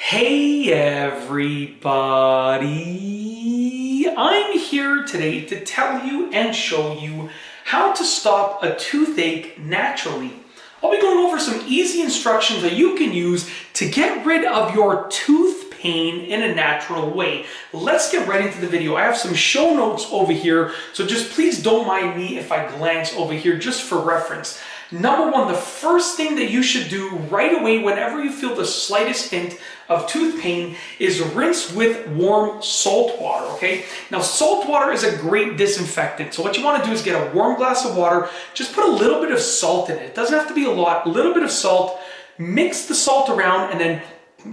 Hey everybody! I'm here today to tell you and show you how to stop a toothache naturally. I'll be going over some easy instructions that you can use to get rid of your tooth pain in a natural way. Let's get right into the video. I have some show notes over here, so just please don't mind me if I glance over here just for reference. Number one, the first thing that you should do right away whenever you feel the slightest hint of tooth pain is rinse with warm salt water, okay? Now, salt water is a great disinfectant. So what you want to do is get a warm glass of water, just put a little bit of salt in it. It doesn't have to be a lot, a little bit of salt, mix the salt around, and then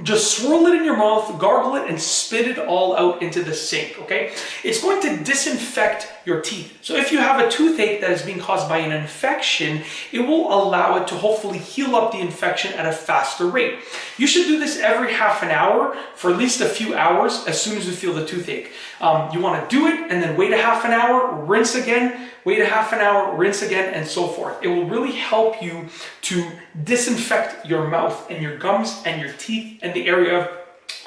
just swirl it in your mouth, gargle it, and spit it all out into the sink, okay? It's going to disinfect your teeth. So if you have a toothache that is being caused by an infection, it will allow it to hopefully heal up the infection at a faster rate. You should do this every half an hour for at least a few hours as soon as you feel the toothache. You want to do it and then wait a half an hour, rinse again, wait a half an hour, rinse again, and so forth. It will really help you to disinfect your mouth and your gums and your teeth and the area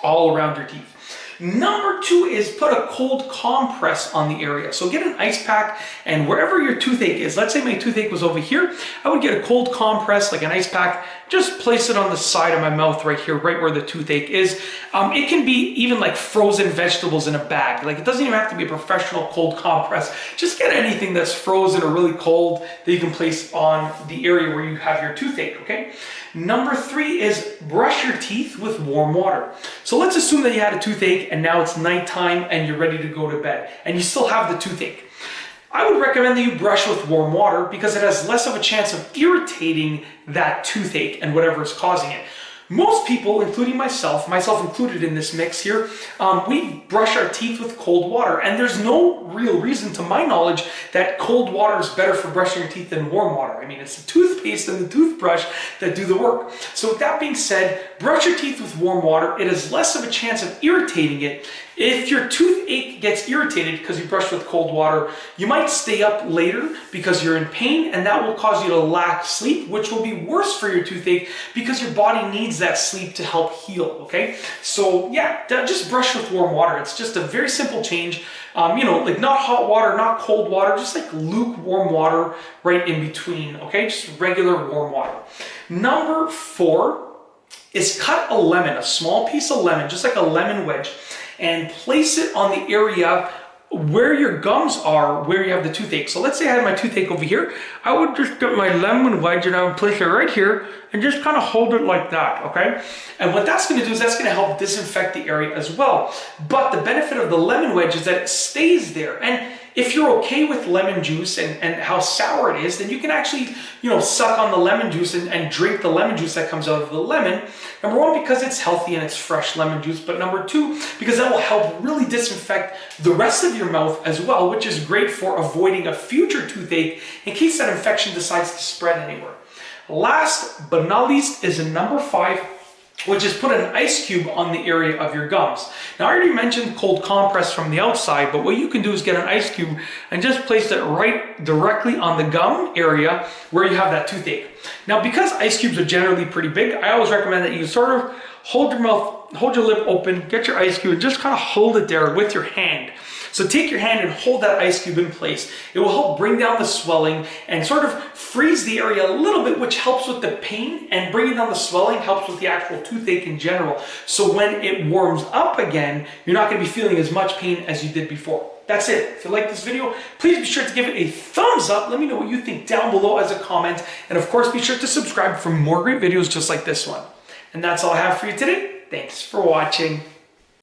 all around your teeth. Number two is put a cold compress on the area. So get an ice pack, and wherever your toothache is, let's say my toothache was over here, I would get a cold compress, like an ice pack, just place it on the side of my mouth right here, right where the toothache is. It can be even like frozen vegetables in a bag. Like, it doesn't even have to be a professional cold compress. Just get anything that's frozen or really cold that you can place on the area where you have your toothache, okay? Number three is brush your teeth with warm water. So let's assume that you had a toothache and now it's nighttime and you're ready to go to bed and you still have the toothache. I would recommend that you brush with warm water because it has less of a chance of irritating that toothache and whatever is causing it. Most people, including myself included in this mix here, we brush our teeth with cold water, and there's no real reason, to my knowledge, that cold water is better for brushing your teeth than warm water. I mean, it's the toothpaste and the toothbrush that do the work. So with that being said, brush your teeth with warm water. It has less of a chance of irritating it. If your toothache gets irritated because you brushed with cold water, you might stay up later because you're in pain, and that will cause you to lack sleep, which will be worse for your toothache because your body needs that sleep to help heal, okay? So yeah, just brush with warm water. It's just a very simple change. Like not hot water, not cold water, just like lukewarm water right in between, okay? Just regular warm water. Number four is cut a lemon, a small piece of lemon, just like a lemon wedge, and place it on the area where your gums are, where you have the toothache. So let's say I had my toothache over here. I would just get my lemon wedge and I would place it right here and just kind of hold it like that, okay? And what that's going to do is that's going to help disinfect the area as well. But the benefit of the lemon wedge is that it stays there. And if you're okay with lemon juice and how sour it is, then you can actually, suck on the lemon juice and drink the lemon juice that comes out of the lemon. Number one, because it's healthy and it's fresh lemon juice. But number two, because that will help really disinfect the rest of your mouth as well, which is great for avoiding a future toothache in case that infection decides to spread anywhere. Last but not least is number five, which is put an ice cube on the area of your gums. Now, I already mentioned cold compress from the outside, but what you can do is get an ice cube and just place it right directly on the gum area where you have that toothache. Now, because ice cubes are generally pretty big, I always recommend that you sort of hold your lip open, get your ice cube, and just kind of hold it there with your hand. So take your hand and hold that ice cube in place. It will help bring down the swelling and sort of freeze the area a little bit, which helps with the pain, and bringing down the swelling helps with the actual toothache in general. So when it warms up again, you're not going to be feeling as much pain as you did before. That's it. If you like this video, please be sure to give it a thumbs up. Let me know what you think down below as a comment. And of course, be sure to subscribe for more great videos just like this one. And that's all I have for you today. Thanks for watching.